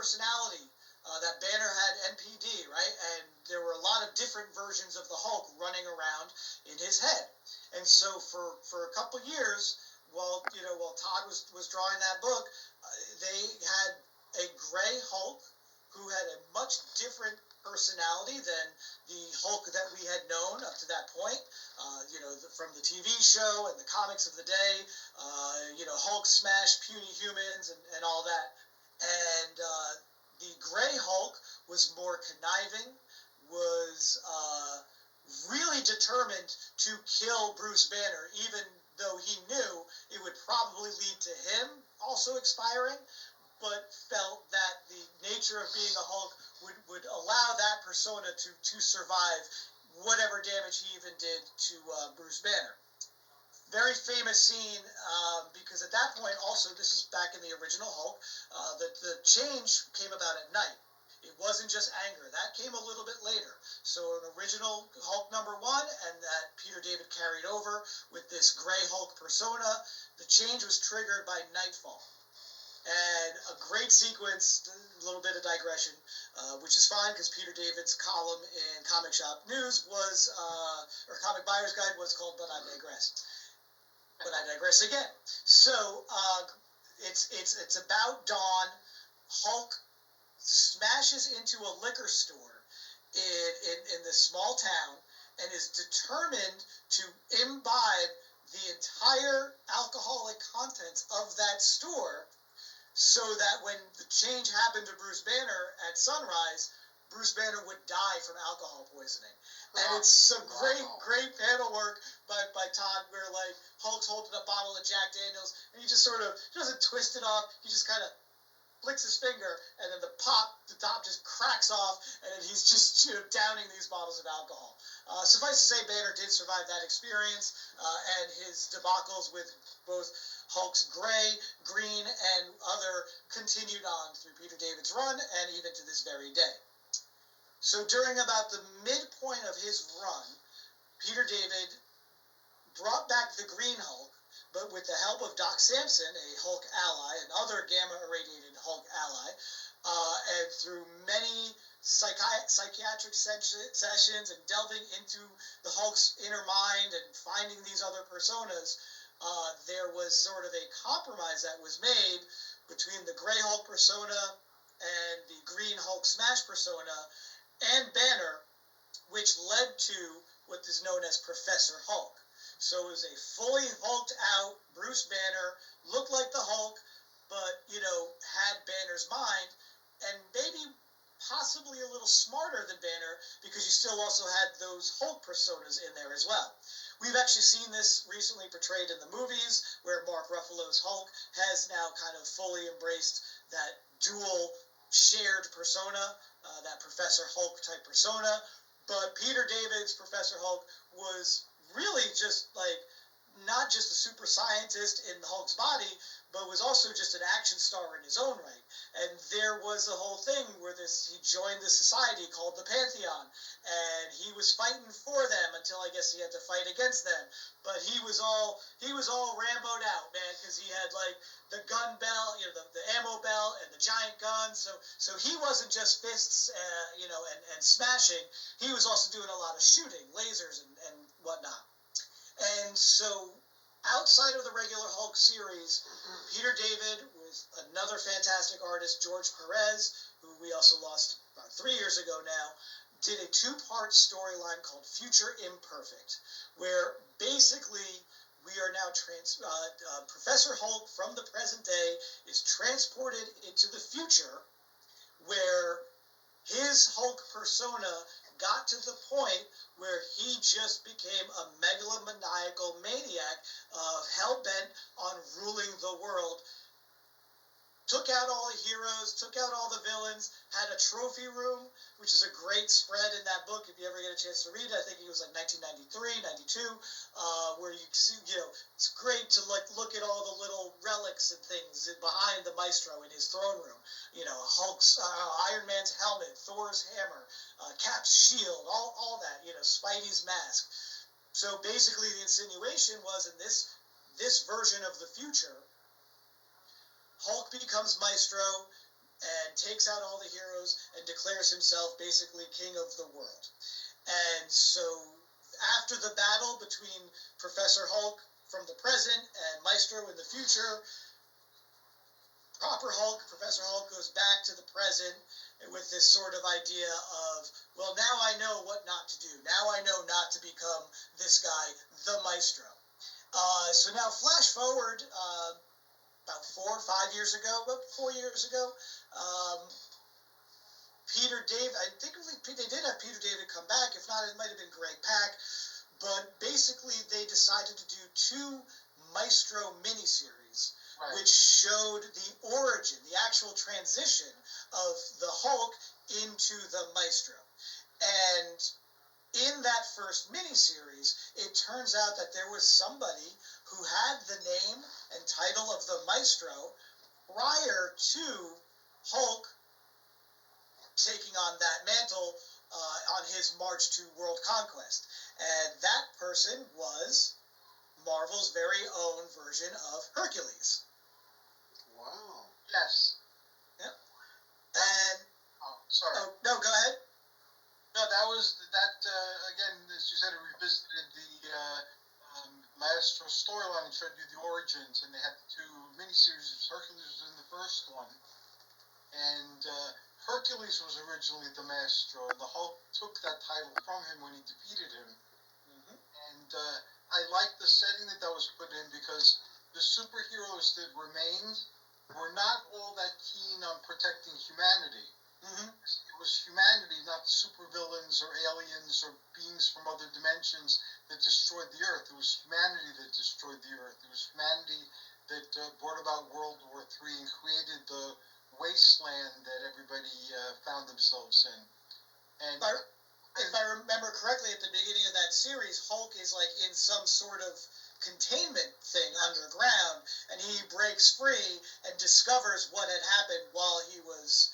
personality. That Banner had NPD, right? And there were a lot of different versions of the Hulk running around in his head. And so for a couple years, while Todd was drawing that book, they had a gray Hulk who had a much different personality than the Hulk that we had known up to that point. From the TV show and the comics of the day, Hulk smash puny humans and all that. And the gray Hulk was more conniving, was really determined to kill Bruce Banner, even though he knew it would probably lead to him also expiring, but felt that the nature of being a Hulk would allow that persona to survive whatever damage he even did to Bruce Banner. Very famous scene, because at that point, also, this is back in the original Hulk, the change came about at night. It wasn't just anger. That came a little bit later. So an original Hulk #1, and that Peter David carried over with this gray Hulk persona, the change was triggered by nightfall. And a great sequence, a little bit of digression, which is fine because Peter David's column in Comic Shop News was, or Comic Buyer's Guide was called But I Digress. But I digress again. So it's about dawn. Hulk smashes into a liquor store in this small town and is determined to imbibe the entire alcoholic contents of that store, so that when the change happened to Bruce Banner at sunrise, Bruce Banner would die from alcohol poisoning. And it's some great panel work by Todd, where like Hulk's holding a bottle of Jack Daniels, and he just sort of doesn't twist it off. He just kind of flicks his finger, and then the top just cracks off, and then he's just downing these bottles of alcohol. Suffice to say, Banner did survive that experience, and his debacles with both Hulk's gray, green, and other continued on through Peter David's run, and even to this very day. So during about the midpoint of his run, Peter David brought back the Green Hulk, but with the help of Doc Samson, a Hulk ally, another gamma-irradiated Hulk ally, and through many psychiatric sessions and delving into the Hulk's inner mind and finding these other personas, there was sort of a compromise that was made between the Grey Hulk persona and the Green Hulk smash persona and Banner, which led to what is known as Professor Hulk. So it was a fully hulked out Bruce Banner, looked like the Hulk, but, had Banner's mind, and maybe possibly a little smarter than Banner, because you still also had those Hulk personas in there as well. We've actually seen this recently portrayed in the movies, where Mark Ruffalo's Hulk has now kind of fully embraced that dual shared persona, that Professor Hulk type persona. But Peter David's Professor Hulk was really just like not just a super scientist in the Hulk's body, but was also just an action star in his own right. And there was a whole thing where he joined this society called the PANTHEON, and he was fighting for them until I guess he had to fight against them. But he was all Rambo'd out, man, because he had like the gun belt, the ammo belt, and the giant gun. So he wasn't just fists, and smashing. He was also doing a lot of shooting, lasers and whatnot. And so, outside of the regular Hulk series, Peter David, with another fantastic artist, George Perez, who we also lost about 3 years ago now, did a 2-part storyline called Future Imperfect, where basically we are now Professor Hulk from the present day is transported into the future, where his Hulk persona got to the point where he just became a megalomaniacal maniac, hell-bent on ruling the world. Took out all the heroes, took out all the villains, had a trophy room, which is a great spread in that book if you ever get a chance to read it. I think it was like 1993, 92, where you see, it's great to look at all the little relics and things behind the Maestro in his throne room. Hulk's, Iron Man's helmet, Thor's hammer, Cap's shield, all that, Spidey's mask. So basically the insinuation was in this version of the future, Hulk becomes Maestro, and takes out all the heroes and declares himself basically king of the world. And so after the battle between Professor Hulk from the present and Maestro in the future, proper Hulk, Professor Hulk, goes back to the present with this sort of idea of, well, now I know what not to do. Now I know not to become this guy, the Maestro. So now flash forward about 4 or 5 years ago, about 4 years ago, Peter David, I think they did have Peter David come back. If not, it might have been Greg Pak. But basically, they decided to do 2 Maestro miniseries, right, which showed the origin, the actual transition of the Hulk into the Maestro. And in that first miniseries, it turns out that there was somebody who had the name and title of the Maestro prior to Hulk taking on that mantle on his march to world conquest. And that person was Marvel's very own version of Hercules. Wow. Yes. Yep. And... Oh, sorry. Oh, no, go ahead. No, again, as you said, it revisited the Maestro storyline and tried to do the origins, and they had the 2 miniseries. Hercules was in the first one. And Hercules was originally the Maestro, and the Hulk took that title from him when he defeated him. Mm-hmm. And I like the setting that was put in, because the superheroes that remained were not all that keen on protecting humanity. Mm-hmm. It was humanity, not supervillains or aliens or beings from other dimensions that destroyed the Earth. It was humanity that destroyed the Earth. It was humanity that brought about World War III and created the wasteland that everybody found themselves in. And if I remember correctly, at the beginning of that series, Hulk is like in some sort of containment thing underground, and he breaks free and discovers what had happened while he was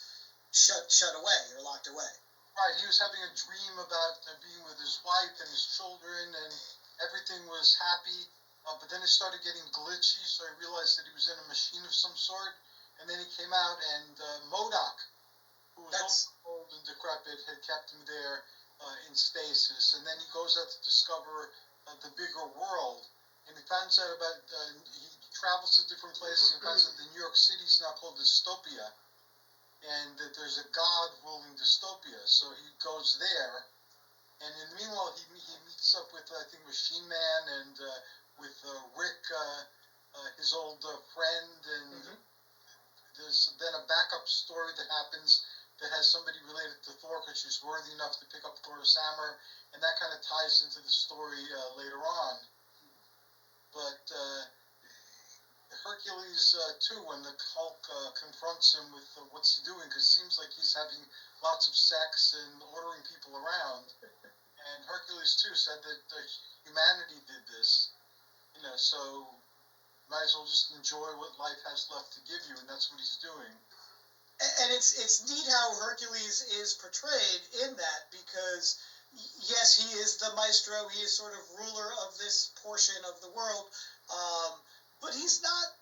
shut away or locked away. Right, he was having a dream about being with his wife and his children, and everything was happy, but then it started getting glitchy, so I realized that he was in a machine of some sort, and then he came out, and MODOK, who was old and decrepit, had kept him there in stasis, and then he goes out to discover the bigger world, and he finds out about, he travels to different places, and finds out that New York City is now called Dystopia, and that there's a god ruling Dystopia, so he goes there, and in the meanwhile, he meets up with, I think, Machine Man, and with Rick, his old friend, and mm-hmm. There's then a backup story that happens that has somebody related to Thor, because she's worthy enough to pick up Thor's hammer, and that kind of ties into the story later on. But Hercules, too, when the Hulk confronts him with what's he doing, because it seems like he's having lots of sex and ordering people around. And Hercules, too, said that humanity did this. So might as well just enjoy what life has left to give you, and that's what he's doing. And it's neat how Hercules is portrayed in that, because yes, he is the Maestro, he is sort of ruler of this portion of the world, but he's not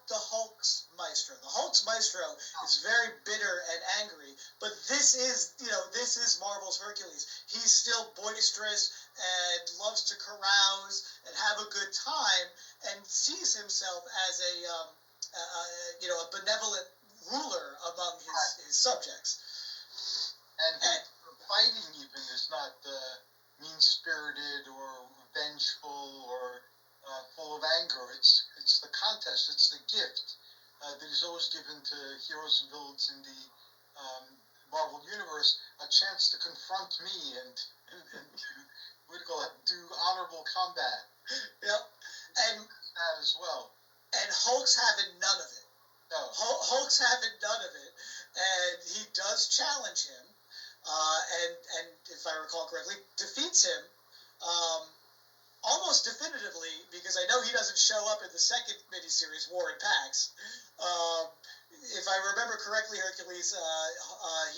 the Hulk's Maestro. The Hulk's Maestro is very bitter and angry, but this is Marvel's Hercules. He's still boisterous and loves to carouse and have a good time, and sees himself as a benevolent ruler among his subjects. And fighting even is not mean-spirited or vengeful or full of anger. It's the contest, it's the gift that is always given to heroes and villains in the Marvel Universe, a chance to confront me and do honorable combat. Yep. And that as well. And Hulk's having none of it. No. Hulk's having none of it, and he does challenge him, and if I recall correctly, defeats him almost definitively, because I know he doesn't show up in the second miniseries, War in Pax. If I remember correctly, Hercules,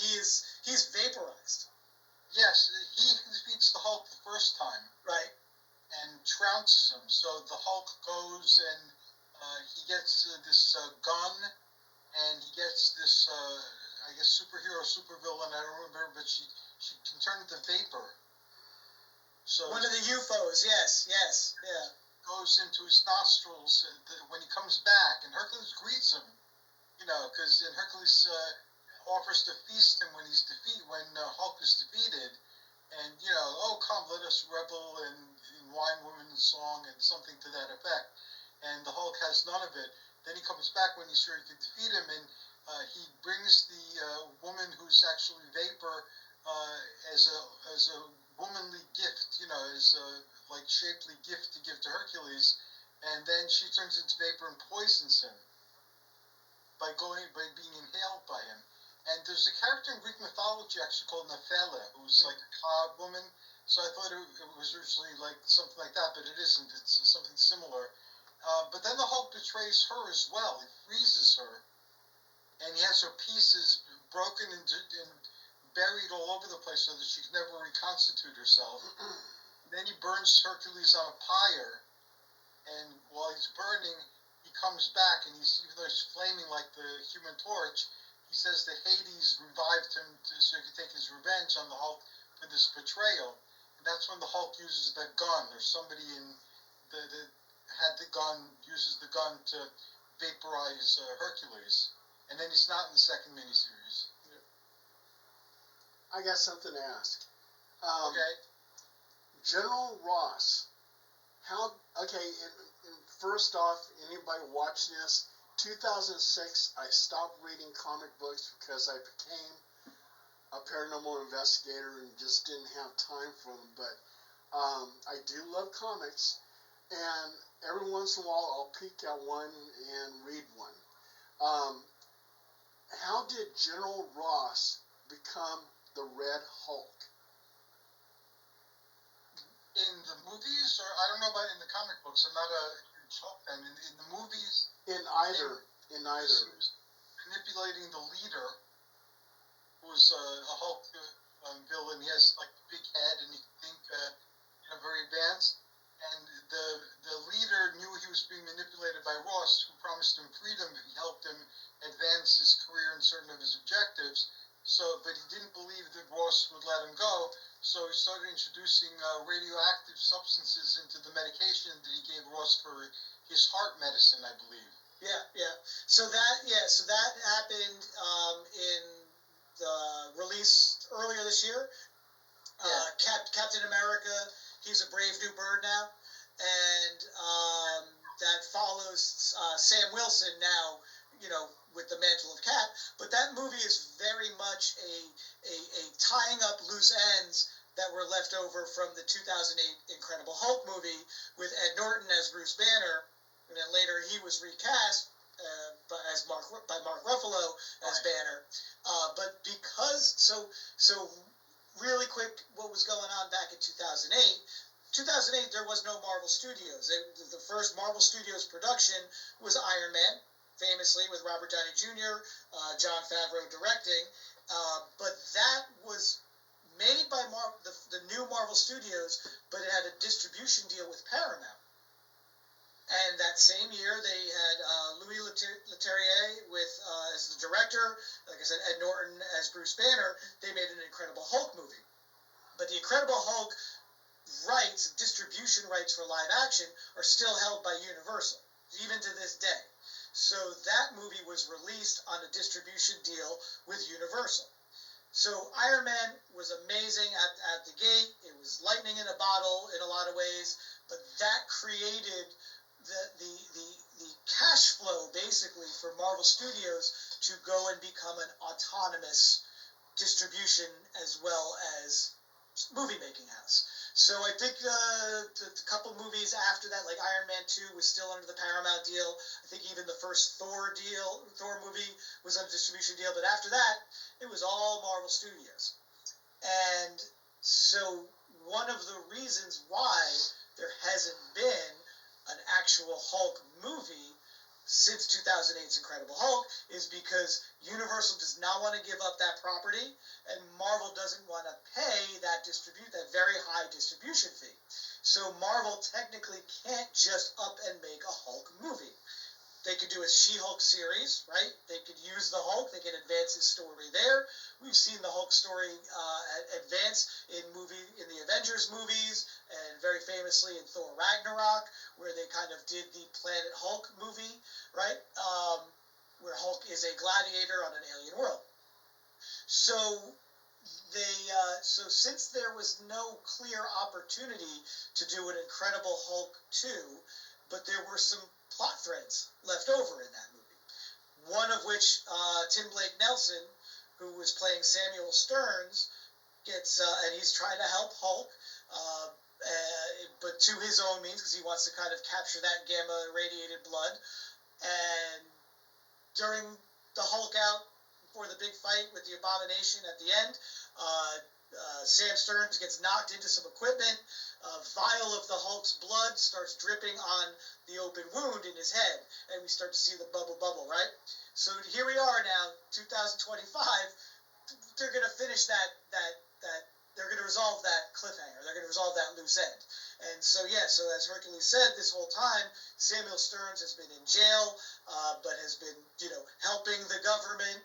he's vaporized. Yes, he defeats the Hulk the first time. Right. And trounces him. So the Hulk goes and he gets this gun, and he gets this, I guess, superhero, supervillain, I don't remember, but she can turn into vapor. So one of the UFOs, yes, yeah. Goes into his nostrils when he comes back, and Hercules greets him, because Hercules offers to feast him when Hulk is defeated, and oh come, let us revel in wine, women, and song, and something to that effect. And the Hulk has none of it. Then he comes back when he's sure he can defeat him, and he brings the woman who's actually vapor as a womanly gift, as a like shapely gift to give to Hercules, and then she turns into vapor and poisons him by being inhaled by him. And there's a character in Greek mythology actually called Nephele, who's like a cloud woman. So I thought it was originally like something like that, but it isn't. It's something similar. But then the Hulk betrays her as well. He freezes her, and he has her pieces broken and buried all over the place so that she can never reconstitute herself. Then he burns Hercules on a pyre, and while he's burning, he comes back, and even though he's flaming like the Human Torch, he says that Hades revived him so he could take his revenge on the Hulk for this betrayal. And that's when the Hulk uses the gun, or somebody that had the gun uses the gun to vaporize Hercules. And then he's not in the second miniseries. I got something to ask. Okay. General Ross, first off, anybody watching this, 2006, I stopped reading comic books because I became a paranormal investigator and just didn't have time for them. But I do love comics, and every once in a while I'll peek at one and read one. How did General Ross become the Red Hulk? In the movies, or I don't know about in the comic books. I'm not a huge Hulk fan. In the movies, In either. he was manipulating the leader, who's a Hulk villain. He has like a big head, and he can think very advanced. And the leader knew he was being manipulated by Ross, who promised him freedom if he helped him advance his career in certain of his objectives. But he didn't believe that Ross would let him go. So he started introducing radioactive substances into the medication that he gave Ross for his heart medicine, I believe. Yeah. So that happened in the release earlier this year. Captain America, he's a brave new bird now, and that follows Sam Wilson now, with the mantle of Cap. But that movie is very much a tying up loose ends that were left over from the 2008 Incredible Hulk movie with Ed Norton as Bruce Banner, and then later he was recast by Mark Ruffalo as Banner. But because really quick, what was going on back in 2008? 2008, there was no Marvel Studios. The first Marvel Studios production was Iron Man, famously with Robert Downey Jr., Jon Favreau directing. But that was made by the new Marvel Studios, but it had a distribution deal with Paramount. And that same year, they had Louis Leterrier as the director. Like I said, Ed Norton as Bruce Banner. They made an Incredible Hulk movie. But the Incredible Hulk distribution rights for live action, are still held by Universal, even to this day. So that movie was released on a distribution deal with Universal. So Iron Man was amazing at the gate. It was lightning in a bottle in a lot of ways, but that created the cash flow basically for Marvel Studios to go and become an autonomous distribution as well as movie making house. So I think the couple movies after that, like Iron Man 2, was still under the Paramount deal. I think even the first Thor movie was under distribution deal. But after that, it was all Marvel Studios. And so one of the reasons why there hasn't been an actual Hulk movie since 2008's Incredible Hulk is because Universal does not want to give up that property, and Marvel doesn't want to pay that very high distribution fee. So Marvel technically can't just up and make a Hulk movie. They They could do a She-Hulk series, right? They could use the Hulk. They could advance his story there. We've seen the Hulk story advance in the Avengers movies, and very famously in Thor Ragnarok, where they kind of did the Planet Hulk movie, right? Where Hulk is a gladiator on an alien world. So so since there was no clear opportunity to do an Incredible Hulk 2, but there were some plot threads left over in that movie. One of which Tim Blake Nelson, who was playing Samuel Stearns, gets, and he's trying to help Hulk, but to his own means, because he wants to kind of capture that gamma radiated blood. And during the Hulk out for the big fight with the Abomination at the end, Sam Stearns gets knocked into some equipment. A vial of the Hulk's blood starts dripping on the open wound in his head, and we start to see the bubble, right? So here we are now, 2025. They're going to finish that. They're going to resolve that cliffhanger. They're going to resolve that loose end. And so, so as Hercules said, this whole time, Samuel Stearns has been in jail, but has been, helping the government,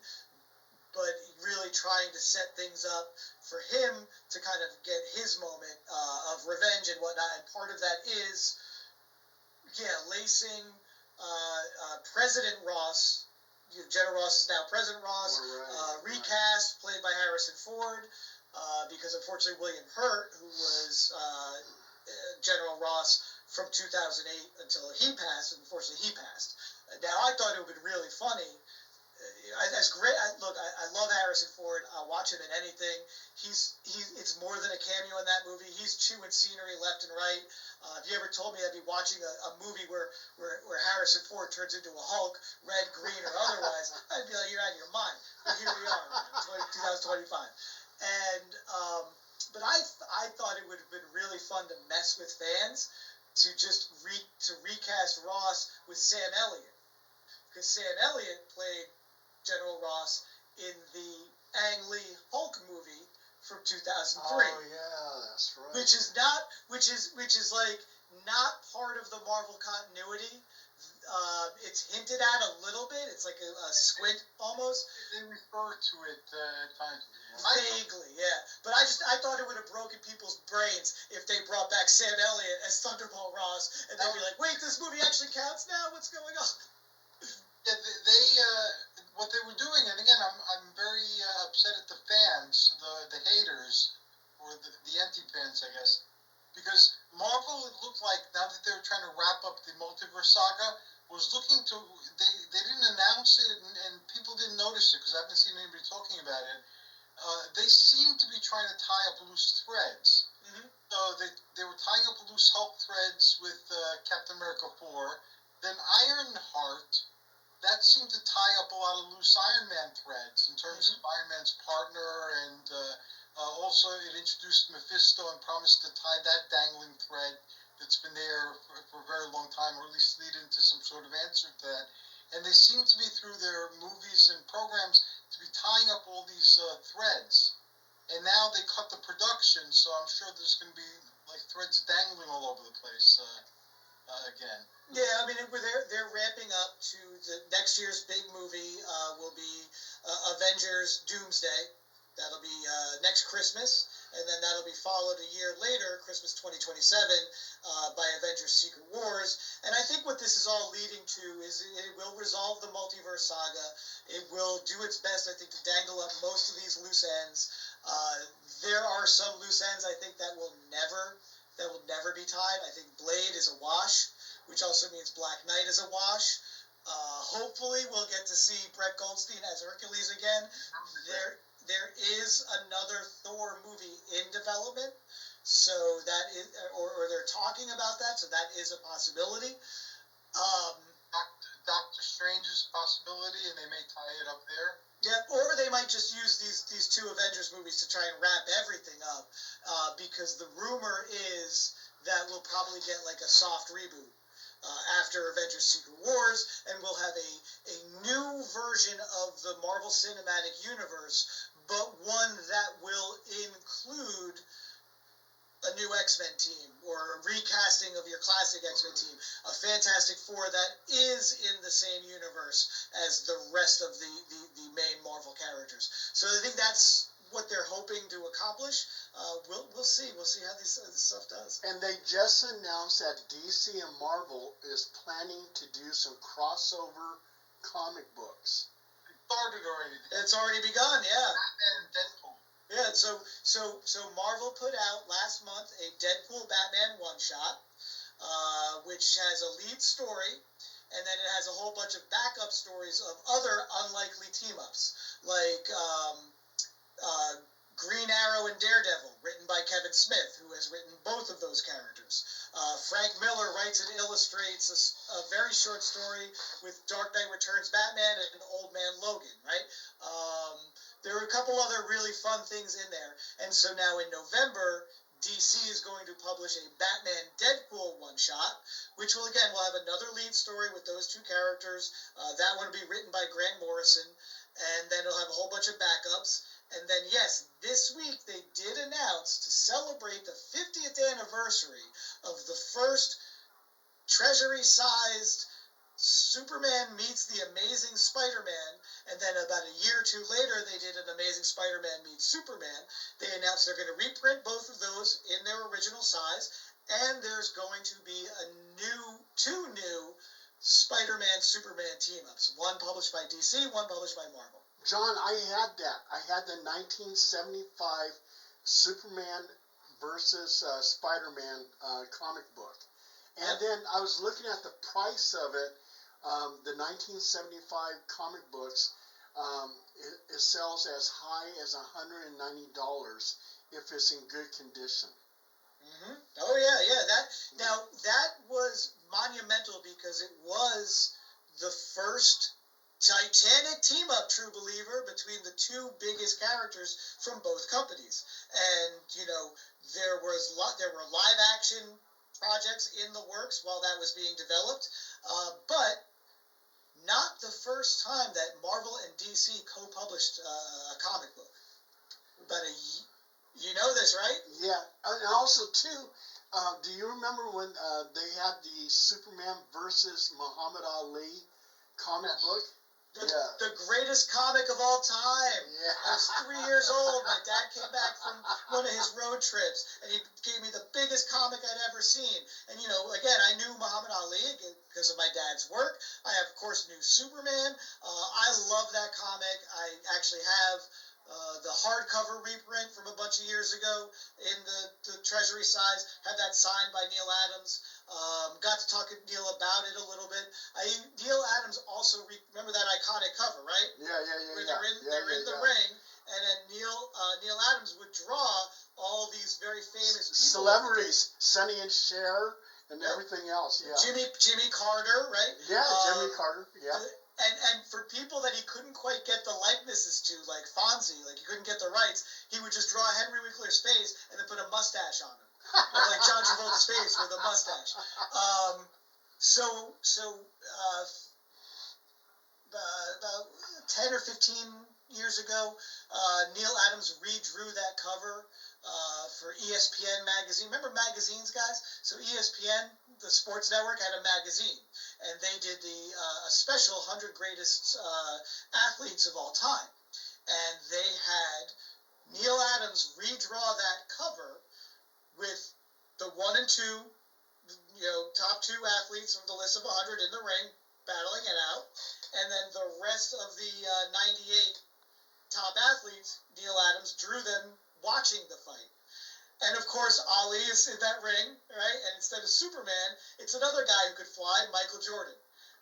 but really trying to set things up for him to kind of get his moment of revenge and whatnot. And part of that is, lacing President Ross. General Ross is now President Ross, recast, played by Harrison Ford, because unfortunately William Hurt, who was General Ross from 2008 until he passed, unfortunately he passed. Now, I thought it would be really funny. As great, I love Harrison Ford. I'll watch him in anything. It's more than a cameo in that movie. He's chewing scenery left and right. If you ever told me I'd be watching a movie where Harrison Ford turns into a Hulk, red, green, or otherwise, I'd be like, you're out of your mind. But here we are, 2025. And but I thought it would have been really fun to mess with fans to just recast Ross with Sam Elliott, because Sam Elliott played General Ross in the Ang Lee Hulk movie from 2003. Oh yeah, that's right. Which is like not part of the Marvel continuity. It's hinted at a little bit. It's like a squint almost. They refer to it at times. Vaguely, yeah. But I thought it would have broken people's brains if they brought back Sam Elliott as Thunderbolt Ross, and they'd be like, "Wait, this movie actually counts now? What's going on?" Yeah, they what they were doing, and again, I'm very upset at the fans, the haters, or the anti-fans, I guess, because Marvel, it looked like, now that they were trying to wrap up the multiverse saga, was looking to, they didn't announce it, and people didn't notice it, because I haven't seen anybody talking about it. They seem to be trying to tie up loose threads. Mm-hmm. So they were tying up loose Hulk threads with Captain America 4, then Ironheart. That seemed to tie up a lot of loose Iron Man threads in terms of Iron Man's partner, and also it introduced Mephisto and promised to tie that dangling thread that's been there for a very long time, or at least lead into some sort of answer to that. And they seem to be, through their movies and programs, to be tying up all these threads. And now they cut the production, so I'm sure there's going to be like threads dangling all over the place again. Yeah, I mean, they're ramping up to the next year's big movie. Will be Avengers Doomsday. That'll be next Christmas, and then that'll be followed a year later, Christmas 2027, by Avengers Secret Wars. And I think what this is all leading to is it will resolve the multiverse saga. It will do its best, I think, to dangle up most of these loose ends. There are some loose ends, I think, that will never be tied. I think Blade is a wash, which also means Black Knight is a wash. Hopefully we'll get to see Brett Goldstein as Hercules again. There is another Thor movie in development, so that is, or they're talking about that, so that is a possibility. Doctor Strange is a possibility, and they may tie it up there. Yeah, or they might just use these two Avengers movies to try and wrap everything up, because the rumor is that we'll probably get like a soft reboot after Avengers Secret Wars, and we'll have a new version of the Marvel Cinematic Universe, but one that will include a new X-Men team or a recasting of your classic X-Men team, a Fantastic Four that is in the same universe as the rest of the main Marvel characters. So I think that's what they're hoping to accomplish. We'll see. We'll see how this stuff does. And they just announced that DC and Marvel is planning to do some crossover comic books. It started already. It's already begun, yeah. Batman and Deadpool. Yeah, so Marvel put out last month a Deadpool Batman one-shot, which has a lead story, and then it has a whole bunch of backup stories of other unlikely team-ups, like Green Arrow and Daredevil, written by Kevin Smith, who has written both of those characters. Frank Miller writes and illustrates a very short story with Dark Knight Returns Batman and Old Man Logan, right? There are a couple other really fun things in there. And so now in November, DC is going to publish a Batman Deadpool one-shot, which will have another lead story with those two characters. That one will be written by Grant Morrison, and then it'll have a whole bunch of backups. And then, yes, this week they did announce to celebrate the 50th anniversary of the first Treasury-sized Superman meets the Amazing Spider-Man, and then about a year or two later, they did an Amazing Spider-Man meets Superman. They announced they're going to reprint both of those in their original size, and there's going to be two new Spider-Man Superman team-ups, one published by DC, one published by Marvel. John, I had that. I had the 1975 Superman versus Spider-Man comic book. And then I was looking at the price of it. The 1975 comic books, it sells as high as $190 if it's in good condition. Mm-hmm. Oh yeah. That was monumental because it was the first Titanic team-up, true believer, between the two biggest characters from both companies. And there were live-action projects in the works while that was being developed, but not the first time that Marvel and DC co-published a comic book. You know this, right? Yeah, and also too, do you remember when they had the Superman versus Muhammad Ali comic book? The greatest comic of all time. Yeah. I was 3 years old. My dad came back from one of his road trips, and he gave me the biggest comic I'd ever seen. And, again, I knew Muhammad Ali because of my dad's work. I, of course, knew Superman. I love that comic. I actually have the hardcover reprint from a bunch of years ago in the Treasury size. Had that signed by Neil Adams. Got to talk to Neil about it a little bit. Neil Adams also remember that iconic cover, right? Yeah. Where they're in the ring, and then Neil Adams would draw all these very famous people, celebrities, Sonny and Cher, and everything else. Yeah. Jimmy Carter, right? Yeah, Jimmy Carter. Yeah. And for people that he couldn't quite get the likenesses to, like Fonzie, like he couldn't get the rights, he would just draw Henry Winkler's face and then put a mustache on him. Like John Travolta's face with a mustache. About 10 or 15 years ago, Neil Adams redrew that cover for ESPN magazine. Remember magazines, guys? So ESPN, the sports network, had a magazine, and they did a special 100 greatest athletes of all time, and they had Neil Adams redraw that cover with the 1 and 2, top 2 athletes from the list of 100 in the ring battling it out, and then the rest of the 98 top athletes, Neil Adams drew them watching the fight. And of course, Ali is in that ring, right? And instead of Superman, it's another guy who could fly, Michael Jordan.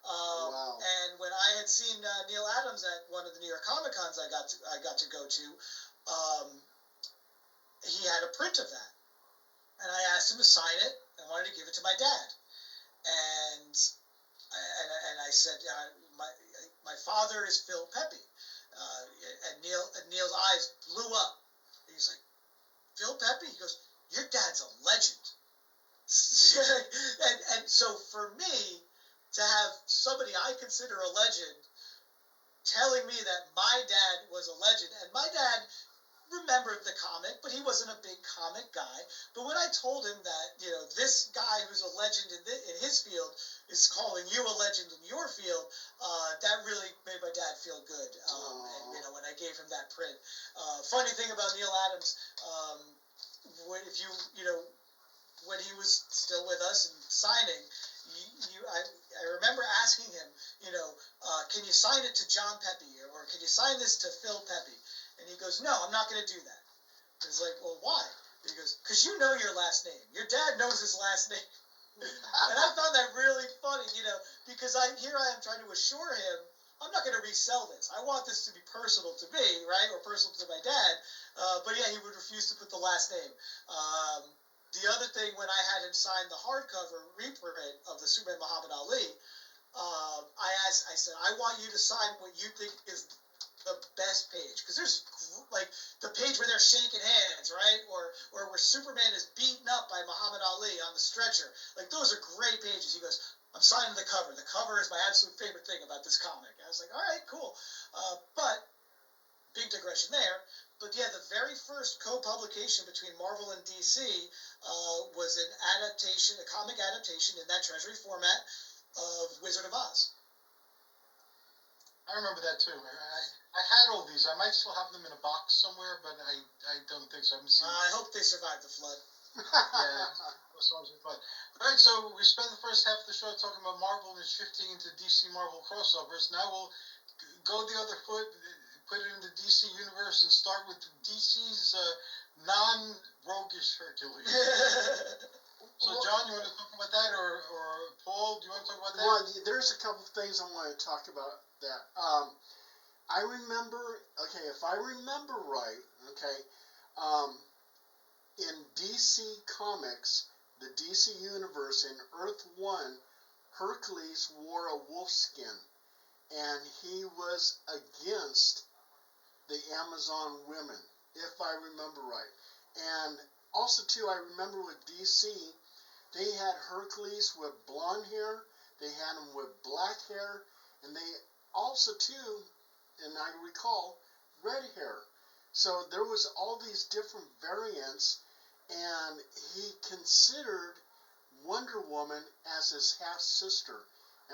Wow. And when I had seen Neil Adams at one of the New York Comic Cons I got to go to, he had a print of that, and I asked him to sign it. I wanted to give it to my dad, and I said, my father is Phil Pepe, and Neil's eyes blew up. He's like, Phil Pepe? He goes, your dad's a legend. and so for me to have somebody I consider a legend telling me that my dad was a legend, and my dad remembered the comic, but he wasn't a big comic guy. But when I told him that, this guy who's a legend in his field is calling you a legend in your field, that really made my dad feel good. And when I gave him that print. Funny thing about Neil Adams, when he was still with us and signing, I remember asking him, can you sign it to John Pepe, or can you sign this to Phil Pepe? And he goes, no, I'm not going to do that. He's like, well, why? And he goes, because you know your last name. Your dad knows his last name. And I found that really funny, because here I am trying to assure him, I'm not going to resell this. I want this to be personal to me, right, or personal to my dad. But yeah, he would refuse to put the last name. The other thing, when I had him sign the hardcover reprint of the Superman Muhammad Ali, I said, I want you to sign what you think is the best page, because there's like the page where they're shaking hands, right, or where Superman is beaten up by Muhammad Ali on the stretcher. Like, those are great pages. He goes, I'm signing the cover. The cover is my absolute favorite thing about this comic. I was like, all right, cool. But big digression there. But yeah, the very first co-publication between Marvel and DC was an adaptation, a comic adaptation in that Treasury format of Wizard of Oz. I remember that too. I had all these. I might still have them in a box somewhere, but I don't think so. I haven't seen I hope they survived the flood. Yeah. All right, so we spent the first half of the show talking about Marvel and shifting into DC Marvel crossovers. Now we'll go the other foot, put it in the DC universe, and start with DC's non-roguish Hercules. So, John, you want to talk about that, or Paul, do you want to talk about that? Well, there's a couple of things I want to talk about that. I remember, if I remember right, in DC Comics, the DC Universe, in Earth 1, Hercules wore a wolf skin, and he was against the Amazon women, if I remember right. And also, too, I remember with DC, they had Hercules with blonde hair, they had him with black hair, and they also, too, and I recall, red hair. So there was all these different variants, and he considered Wonder Woman as his half-sister.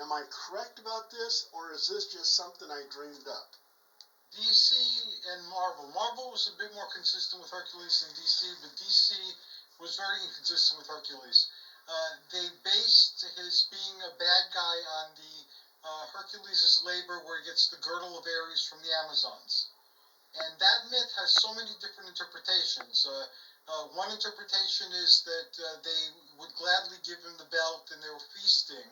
Am I correct about this, or is this just something I dreamed up? DC and Marvel. Marvel was a bit more consistent with Hercules than DC, but DC was very inconsistent with Hercules. They based his being a bad guy on the Hercules' labor where he gets the girdle of Ares from the Amazons. And that myth has so many different interpretations. One interpretation is that they would gladly give him the belt and they were feasting.